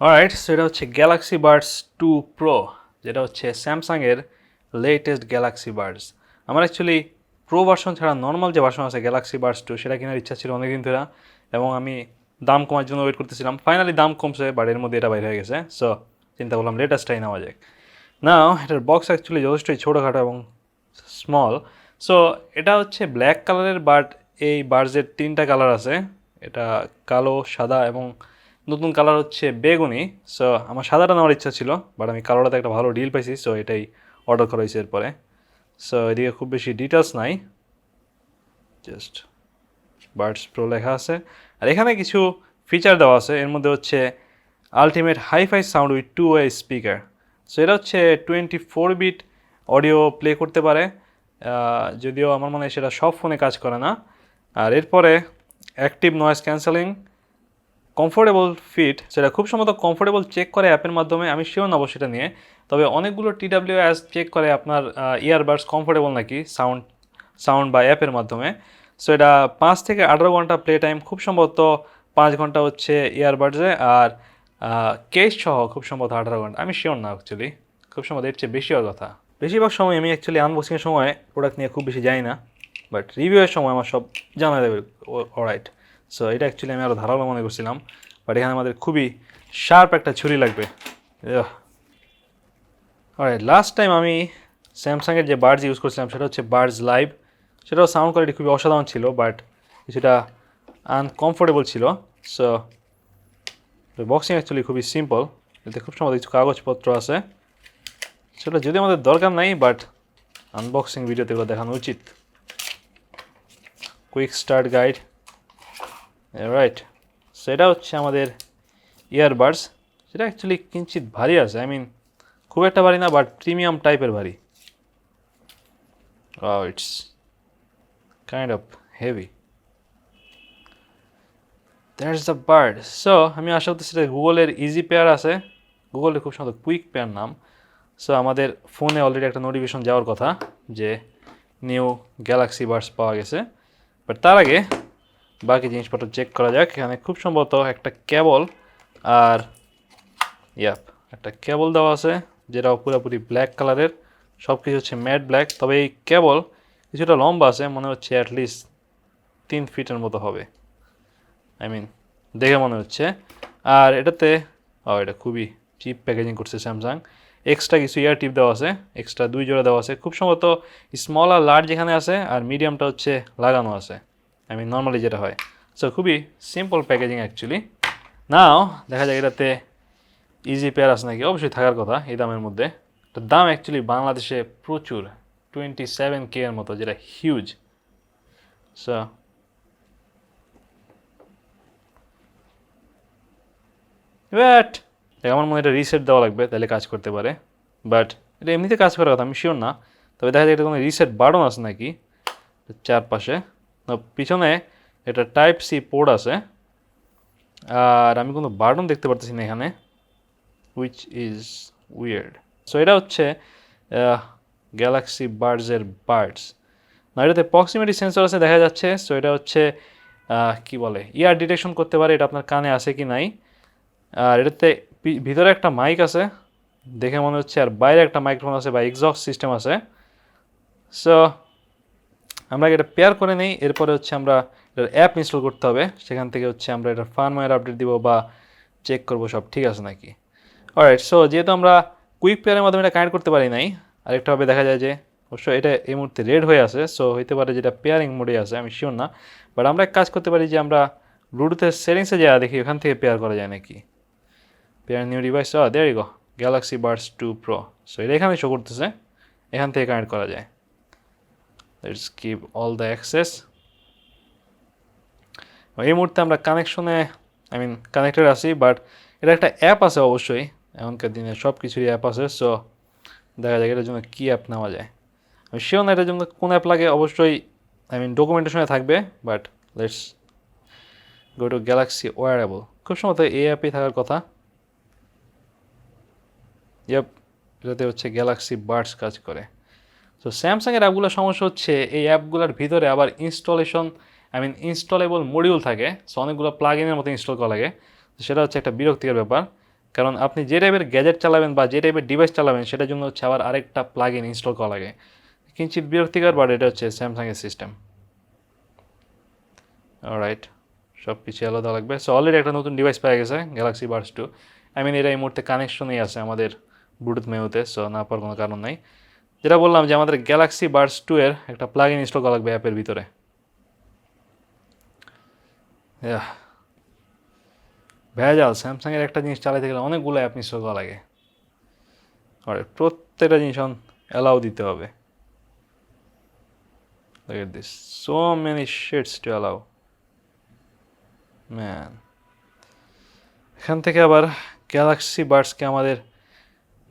Alright, so এটা হচ্ছে Galaxy Buds 2 pro, যেটা হচ্ছে স্যামসাংয়ের লেটেস্ট গ্যালাক্সি বাডস। আমার অ্যাকচুয়ালি প্রো ভার্সন ছাড়া নর্মাল যে ভার্সন আছে গ্যালাক্সি বাডস 2 সেটা কেনার ইচ্ছা ছিল অনেকদিন ধরে, এবং আমি দাম কমার জন্য ওয়েট করতেছিলাম। ফাইনালি দাম কমছে, বাট এর মধ্যে এটা বাইরে হয়ে গেছে, সো চিন্তা করলাম লেটেস্টটাই নেওয়া যায়। না, এটার বক্স অ্যাকচুয়ালি যথেষ্টই ছোটোখাটো এবং স্মল। সো এটা হচ্ছে ব্ল্যাক কালারের, বাট এই বাডসের 3টা কালার আছে। এটা কালো, সাদা এবং নতুন কালার হচ্ছে বেগুনি। সো আমার সাদাটা নেওয়ার ইচ্ছা ছিল, বাট আমি কালোটাতে একটা ভালো ডিল পাইছি, সো এটাই অর্ডার করা হয়েছে এরপরে। সো এদিকে খুব বেশি ডিটেলস নাই, জাস্ট বাডস প্রো লেখা আছে। আর এখানে কিছু ফিচার দেওয়া আছে, এর মধ্যে হচ্ছে ultimate hi fi sound with 2 way speaker. So এটা হচ্ছে 24 বিট অডিও প্লে করতে পারে, যদিও আমার মনে হয় সেটা সব ফোনে কাজ করে না। আর এরপরে active noise cancelling, comfortable fit, সেটা খুব সম্ভবত কমফোর্টেবল চেক করে অ্যাপের মাধ্যমে, আমি শিওর নেবো সেটা নিয়ে। তবে অনেকগুলো TWS চেক করে আপনার ইয়ারবাডস কমফোর্টেবল নাকি সাউন্ড বা অ্যাপের মাধ্যমে। সো এটা 5 থেকে 18 ঘন্টা প্লে টাইম, খুব সম্ভবত 5 ঘন্টা হচ্ছে ইয়ারবাডসে, আর কেস সহ খুব সম্ভবত 18 ঘন্টা, আমি শিওর না অ্যাকচুয়ালি, খুব সম্ভবত এর চেয়ে বেশি হওয়ার কথা। বেশিরভাগ সময় আমি অ্যাকচুয়ালি আনবক্সিংয়ের সময় প্রোডাক্ট নিয়ে খুব বেশি যাই না, বাট রিভিউয়ের সময় আমার সব জানা যাবে। অলরাইট, সো এটা অ্যাকচুয়ালি আমি আরও ধারালো মনে করছিলাম, বাট এখানে আমাদের খুবই শার্প একটা ছুরি লাগবে। অলরাইট, লাস্ট টাইম আমি স্যামসাংয়ের যে বাডস ইউজ করছিলাম সেটা হচ্ছে বাডস লাইভ। সেটাও সাউন্ড কোয়ালিটি খুবই অসাধারণ ছিল, বাট কিছুটা আনকমফোর্টেবল ছিল। সো বক্সিং অ্যাকচুয়ালি খুবই সিম্পল, এতে খুব সম্ভবত কিছু কাগজপত্র আছে, সেটা যদি আমাদের দরকার নাই, বাট আনবক্সিং ভিডিওতে এগুলো দেখানো উচিত। Quick start guide, right. So এটা হচ্ছে আমাদের ইয়ারবাডস, সেটা অ্যাকচুয়ালি কিঞ্চিত ভারী আছে, আই মিন খুব একটা ভারী না, বাট প্রিমিয়াম টাইপের ভারী। It's kind of heavy. That's the bird. So আমি আশা করতেছি যে গুগলের ইজি পেয়ার আছে, গুগলের খুব সুন্দর কুইক পেয়ার নাম। সো আমাদের ফোনে অলরেডি একটা নোটিফিকেশন যাওয়ার কথা যে নিউ গ্যালাক্সি বাডস পাওয়া গেছে, বাট তার আগে বাকি জিনিসপত্র চেক করা যাক। এখানে খুব সম্ভবত একটা কেবল আর একটা কেবল দেওয়া আছে, যেটাও পুরোপুরি ব্ল্যাক কালারের, সব কিছু হচ্ছে ম্যাট ব্ল্যাক। তবে এই কেবল কিছুটা লম্বা আছে, মনে হচ্ছে অ্যাটলিস্ট 3 ফিটের মতো হবে, আই মিন দেখে মনে হচ্ছে। আর এটাতে এটা খুবই চিপ প্যাকেজিং করছে স্যামসাং। এক্সট্রা কিছু ইয়ার টিপ দেওয়া আছে, এক্সট্রা 2 জোড়া দেওয়া আছে, খুব সম্ভবত স্মল আর লার্জ যেখানে আছে, আর মিডিয়ামটা হচ্ছে লাগানো আছে, আই মিন নর্মালি যেটা হয়। সো খুবই সিম্পল প্যাকেজিং অ্যাকচুয়ালি। নাও দেখা যায় এটাতে ইজি পেয়ার আছে নাকি, অবশ্যই থাকার কথা এই দামের মধ্যে। এটার দাম অ্যাকচুয়ালি বাংলাদেশে প্রচুর, 27K এর মতো, যেটা হিউজ। সো ব্যাট আমার মনে হয় এটা রিসেট দেওয়া লাগবে, তাহলে কাজ করতে পারে, বাট এটা এমনিতে কাজ করার কথা, আমি শিওর না। তবে দেখা যায় এটা কোনো রিসেট বাটন আছে নাকি চারপাশে, পিছনে এটা টাইপ সি পোর্ট আছে, আর আমি কোনো বাটন দেখতে পারতেছি না এখানে, উইচ ইজ উইয়ার্ড। সো এটা হচ্ছে গ্যালাক্সি বাডসের বাডস না, এটাতে প্রক্সিমিটি সেন্সর আছে দেখা যাচ্ছে। সো এটা হচ্ছে কি বলে, ইয়ার ডিটেকশন করতে পারে এটা আপনার কানে আছে কি নাই। আর এটাতে ভিতরে একটা মাইক আছে দেখে মনে হচ্ছে, আর বাইরে একটা মাইক্রোফোন আছে বা এক্সস্ট সিস্টেম আছে। সো আমরা এটা পেয়ার করে নেই, এরপরে হচ্ছে আমরা এটার অ্যাপ ইনস্টল করতে হবে, সেখান থেকে হচ্ছে আমরা এটার ফার্মওয়্যার আপডেট দিব বা চেক করবো সব ঠিক আছে নাকি। অলরাইট, সো যেহেতু আমরা কুইক পেয়ারের মাধ্যমে এটা কানেক্ট করতে পারি নাই, আরেকটাভাবে দেখা যায় যে অবশ্য এটা এই মুহূর্তে রেড হয়ে আছে, সো হইতে পারে যেটা পেয়ারিং মোডে আছে, আমি শিওর না। বাট আমরা এক কাজ করতে পারি যে আমরা ব্লুটুথের সেটিংসে যা দেখি ওখান থেকে পেয়ার করা যায় নাকি। Pair new device, there you go, Galaxy Buds 2 Pro. So এটা এখানে শো করতেছে, এখান থেকে কানেক্ট করা যায়। Let's give all the access. এই মুহূর্তে আমরা কানেকশনে আই মিন কানেক্টেড আছি, বাট এটা একটা অ্যাপ আছে অবশ্যই, এখনকার দিনে সব কিছুরই অ্যাপ আছে। সো দেখা যায় এটার জন্য কী অ্যাপ নেওয়া যায়, আমি শিওর না এটার জন্য কোন অ্যাপ লাগে, অবশ্যই আই মিন ডকুমেন্টেশনে থাকবে, but let's go to Galaxy wearable, খুব সম্ভবত এই অ্যাপেই থাকার কথা। এটাতে হচ্ছে গ্যালাক্সি বাডস কাজ করে। সো স্যামসাংয়ের অ্যাপগুলোর সমস্যা হচ্ছে এই অ্যাপগুলোর ভিতরে আবার ইনস্টলেবল মডিউল থাকে, সো অনেকগুলো প্লাগ ইনের মতো ইনস্টল করা লাগে, সেটা হচ্ছে একটা বিরক্তিকর ব্যাপার। কারণ আপনি যে টাইপের গ্যাজেট চালাবেন বা যে টাইপের ডিভাইস চালাবেন সেটার জন্য হচ্ছে আবার আরেকটা প্লাগ ইন ইনস্টল করা লাগে, কিঞ্চিত বিরক্তিকর, বাট এটা হচ্ছে স্যামসাংয়ের সিস্টেম। অলরাইট, সব কিছু আলাদা লাগবে। সো অলরেডি একটা নতুন ডিভাইস পাওয়া গেছে, গ্যালাক্সি বাডস 2। আই মিন এটা এই মুহূর্তে কানেকশনেই আছে আমাদের ব্লুটুথ মেনুতে, সো না পাওয়ার কোনো কারণ নাই। যেটা বললাম যে আমাদের গ্যালাক্সি বাডস 2 এর একটা প্লাগ ইন ইনস্টল করা লাগবে অ্যাপের ভিতরে। ভেজাল, স্যামসাংয়ের একটা জিনিস চালাতে গেলে অনেকগুলো অ্যাপ ইনস্টল করা লাগে, আর প্রত্যেকটা জিনিস অ্যালাউ দিতে হবে। Look at this, so many shits to allow, man. এখান থেকে আবার গ্যালাক্সি বাডসকে আমাদের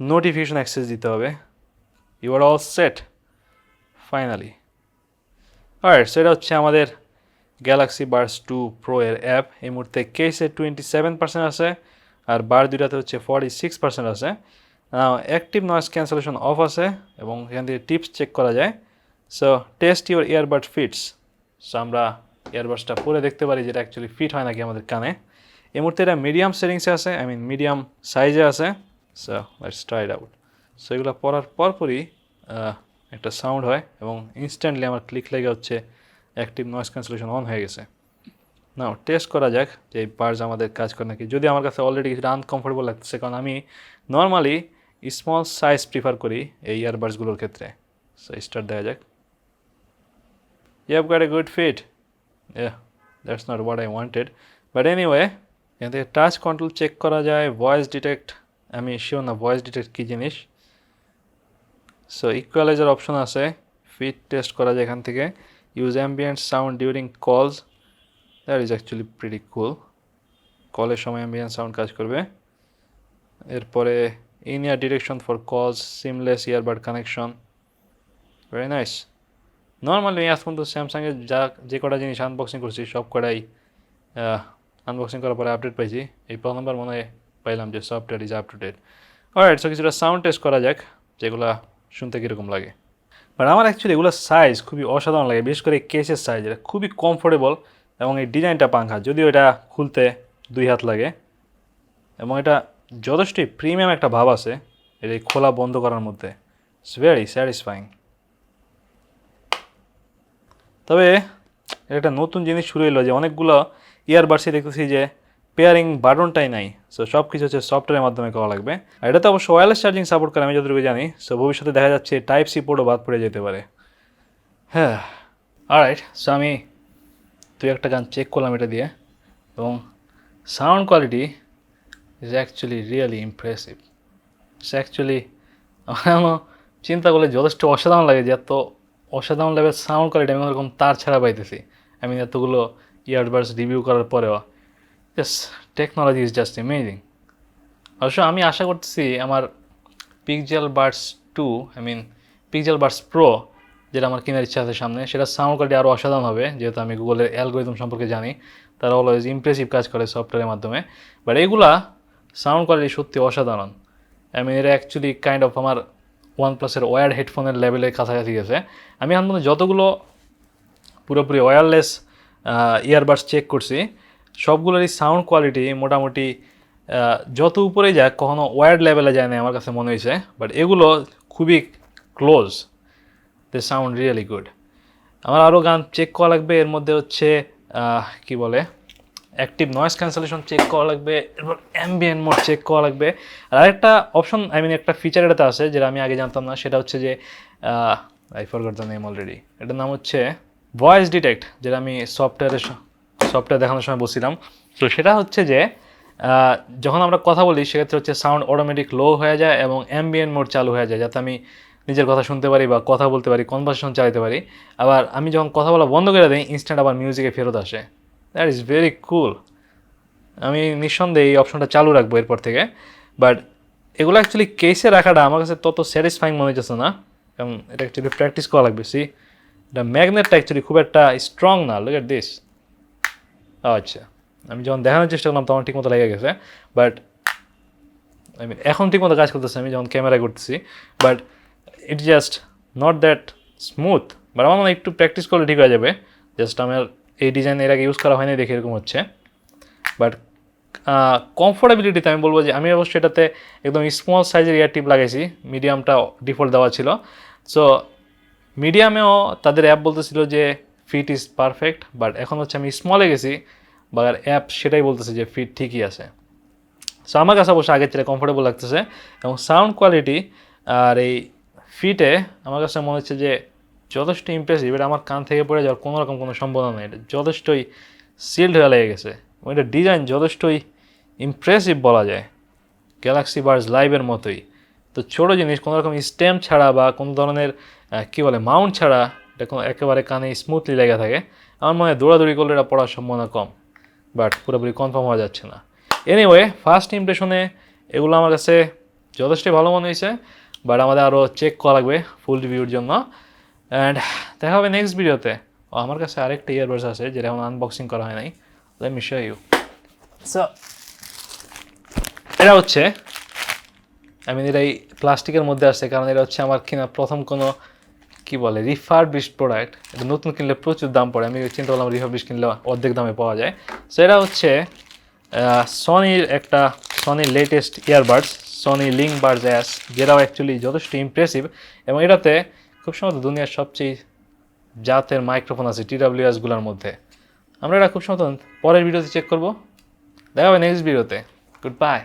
নোটিফিকেশন অ্যাক্সেস দিতে হবে। You are all set finally. Alright, so এটা হচ্ছে আমাদের গ্যালাক্সি বাডস 2 প্রো এর অ্যাপ। এই মুহূর্তে কেসে 27% আছে, আর বার দুইটাতে হচ্ছে 46% আছে। অ্যাক্টিভ নয়েজ ক্যান্সেলেশন অফ আছে, এবং এখান থেকে টিপস চেক করা যায়। So test your earbud fits. So আমরা ইয়ারবাডসটা পরে দেখতে পারি যেটা অ্যাকচুয়ালি ফিট হয় নাকি আমাদের কানে। এই মুহূর্তে এটা মিডিয়াম সেটিংসে আছে, আই মিন মিডিয়াম সাইজে আছে। So let's try it out. So এগুলো পরার পরপরই একটা সাউন্ড হয়, এবং ইনস্ট্যান্টলি আমার ক্লিক লেগে হচ্ছে অ্যাক্টিভ নয়েজ ক্যান্সেলেশন অন হয়ে গেছে। নাও টেস্ট করা যাক যে এই বাডস আমাদের কাজ করে নাকি। যদি আমার কাছে অলরেডি কিছুটা আনকমফোর্টেবল লাগতেছে, কারণ আমি নর্মালি স্মল সাইজ প্রিফার করি এই ইয়ারবাডসগুলোর ক্ষেত্রে। সো স্টার্ট দেওয়া যাক। You have got a good fit. Yeah, that's not what I wanted. But anyway, এখান থেকে টাচ কন্ট্রোল চেক করা যায়, ভয়েস ডিটেক্ট, আমি শিওর না ভয়েস ডিটেক্ট কী জিনিস। সো ইকুয়ালাইজার অপশন আছে, ফিট টেস্ট করা যায় এখান থেকে। ইউজ অ্যাম্বিয়েন্ট সাউন্ড ডিউরিং কলস, দ্যাট ইজ অ্যাকচুয়ালি প্রিটি কুল। কলের সময় অ্যাম্বিয়েন্ট সাউন্ড কাজ করবে। এরপরে ইন ইয়ার ডিরেকশন ফর কলস, seamless earbud connection, very nice. Normally আজ পর্যন্ত স্যামসাংয়ের যে কটা জিনিস আনবক্সিং করছি সব কটাই আনবক্সিং করার পরে আপডেট পাইছি। এই প্রথমবার মনে হয় পাইলাম যে software is up to date. Alright, so কিছুটা সাউন্ড টেস্ট করা যাক যেগুলো শুনতে কীরকম লাগে। বাট আমার অ্যাকচুয়ালি এগুলোর সাইজ খুবই অসাধারণ লাগে, বিশেষ করে কেসের সাইজ, এটা খুবই কমফোর্টেবল, এবং এই ডিজাইনটা পাঙ্খা, যদিও এটা খুলতে 2 হাত লাগে, এবং এটা যথেষ্টই প্রিমিয়াম একটা ভাব আছে এটা খোলা বন্ধ করার মধ্যে। It's very satisfying. তবে একটা নতুন জিনিস শুরু হলো যে অনেকগুলো ইয়ারবাডসে দেখতেছি যে পেয়ারিং বাটনটাই নাই। সো সব কিছু হচ্ছে সফটওয়্যারের মাধ্যমে করা লাগবে। আর এটা তো অবশ্য ওয়্যারলেস চার্জিং সাপোর্ট করে আমি যতটুকু জানি। সো ভবিষ্যতে দেখা যাচ্ছে টাইপ সি পোর্টও বাদ পড়ে যেতে পারে। হ্যাঁ, অলরাইট, সো আমি 2-1টা গান চেক করলাম এটা দিয়ে, এবং sound quality is actually really impressive. It's actually আমার চিন্তা করলে যথেষ্ট অসাধারণ লাগে যে এত অসাধারণ লেভেল সাউন্ড কোয়ালিটি আমি ওরকম তার ছাড়া পাইতেছি। আমি এতগুলো ইয়ারবাডস রিভিউ করার পরেও just technology is just amazing. অবশ্য আমি আশা করতেছি আমার Pixel Buds 2, I mean Pixel Buds Pro, যেটা আমার কেনার ইচ্ছা আছে সামনে, সেটা সাউন্ড কোয়ালিটি আরও অসাধারণ হবে, যেহেতু আমি গুগলের অ্যালগোরিদম সম্পর্কে জানি। তারা অলওয়েজ ইমপ্রেসিভ কাজ করে সফটওয়্যারের মাধ্যমে। বাট এগুলা সাউন্ড কোয়ালিটি সত্যি অসাধারণ। আই মিন এটা অ্যাকচুয়ালি কাইন্ড অফ আমার OnePlus-এর ওয়্যার্ড হেডফোনের লেভেলের কাছাকাছি গেছে। আমি এখন পর্যন্ত যতগুলো পুরোপুরি ওয়্যারলেস ইয়ারবাডস চেক করছি সবগুলোরই সাউন্ড কোয়ালিটি মোটামুটি যত উপরে যায় কখনো ওয়্যার্ড লেভেলে যায় না আমার কাছে মনে হয়েছে। বাট এগুলো খুবই ক্লোজ, দে সাউন্ড রিয়েলি গুড। আমার আরও গান চেক করা লাগবে, এর মধ্যে হচ্ছে কি বলে অ্যাক্টিভ নয়েজ ক্যান্সেলেশন চেক করা লাগবে, এরপর অ্যাম্বিয়েন্ট মোড চেক করা লাগবে। আর আরেকটা অপশন, আই মিন একটা ফিচার এটাতে আছে যেটা আমি আগে জানতাম না, সেটা হচ্ছে যে I forgot the name already, এটার নাম হচ্ছে ভয়েস ডিটেক্ট, যেটা আমি সফটওয়্যার দেখানোর সময় বলছিলাম। তো সেটা হচ্ছে যে যখন আমরা কথা বলি সেক্ষেত্রে হচ্ছে সাউন্ড অটোমেটিক লো হয়ে যায় এবং অ্যাম্বিয়েন্ট মোড চালু হয়ে যায়, যাতে আমি নিজের কথা শুনতে পারি বা কথা বলতে পারি, কনভারসেশন চালাতে পারি। আবার আমি যখন কথা বলা বন্ধ করে দিই ইনস্ট্যান্ট আবার মিউজিকে ফেরত আসে। দ্যাট ইজ ভেরি কুল। আমি নিঃসন্দেহে এই অপশনটা চালু রাখবো এরপর থেকে। বাট এগুলো অ্যাকচুয়ালি কেসে রাখাটা আমার কাছে তত স্যাটিসফাইং মনে হচ্ছে না, কারণ এটা অ্যাকচুয়ালি প্র্যাকটিস করা লাগবে। সি এটা ম্যাগনেটটা অ্যাকচুয়ালি খুব একটা স্ট্রং না, লুক এট দিস। আচ্ছা, আমি যখন দেখানোর চেষ্টা করলাম তখন ঠিকমতো লেগে গেছে, বাট আই মিন এখন ঠিকমতো কাজ করতেছে আমি যখন ক্যামেরায় করতেছি। But it just not that smooth. But আমার মনে হয় একটু প্র্যাকটিস করলে ঠিক হয়ে যাবে। জাস্ট আমার এই ডিজাইন এর আগে ইউজ করা হয়নি দেখে এরকম হচ্ছে। বাট কমফোর্টেবিলিটিতে আমি বলবো যে আমি অবশ্যই এটাতে একদম স্মল সাইজের ইয়ার টিপ লাগাইছি, মিডিয়ামটা ডিফল্ট দেওয়া ছিল। সো মিডিয়ামেও তাদের অ্যাপ বলতেছিল যে ফিট ইজ পারফেক্ট, বাট এখন হচ্ছে আমি স্মলে গেছি, বা অ্যাপ সেটাই বলতেছে যে ফিট ঠিকই আছে। সো আমার কাছে অবশ্যই আগের চেয়ে কমফোর্টেবল লাগতেছে, এবং সাউন্ড কোয়ালিটি আর এই ফিটে আমার কাছে মনে হচ্ছে যে যথেষ্ট ইমপ্রেসিভ। এটা আমার কান থেকে পড়ে যাওয়ার কোনো রকম কোনো সম্ভাবনা নেই, এটা যথেষ্টই সিল্ড হয়ে লেগে গেছে, এবং এটা ডিজাইন যথেষ্টই ইমপ্রেসিভ বলা যায়, গ্যালাক্সি বাডস লাইভের মতোই। তো ছোটো জিনিস, কোনো রকম স্ট্যাম্প ছাড়া বা কোনো ধরনের কী বলে মাউন্ট ছাড়া এটা কোনো একেবারে কানে স্মুথলি লেগে থাকে। আমার মনে হয় দৌড়াদৌড়ি করলে এটা পড়ার সম্ভাবনা কম, বাট পুরোপুরি কনফার্ম হওয়া যাচ্ছে না। এনিওয়ে, ফার্স্ট ইমপ্রেশনে এগুলো আমার কাছে যথেষ্টই ভালো মনে হয়েছে, বাট আমাদের আরও চেক করা লাগবে ফুল রিভিউর জন্য। অ্যান্ড দেখা হবে নেক্সট ভিডিওতে। আমার কাছে আরেকটা ইয়ারবাডস আছে যেটা এখন আনবক্সিং করা হয় নাই, let me show you. So এটা হচ্ছে, এটা এই প্লাস্টিকের মধ্যে আসছে, কারণ এটা হচ্ছে আমার কিনা প্রথম কোনো কী বলে রিফারবিশড প্রোডাক্ট। এটা নতুন কিনলে প্রচুর দাম পড়ে, আমি চিন্তা করলাম রিফারবিশ কিনলে অর্ধেক দামে পাওয়া যায়। সো এটা হচ্ছে সনির latest earbuds, Sony link buds S, যেটাও অ্যাকচুয়ালি যথেষ্ট ইমপ্রেসিভ, এবং এটাতে খুব সম্ভবত দুনিয়ার সবচেয়ে জাতের মাইক্রোফোন আছে TWS-গুলোর মধ্যে। আমরা এটা খুব সম্ভবত পরের ভিডিওতে চেক করবো। দেখা হবে নেক্সট ভিডিওতে। Good bye.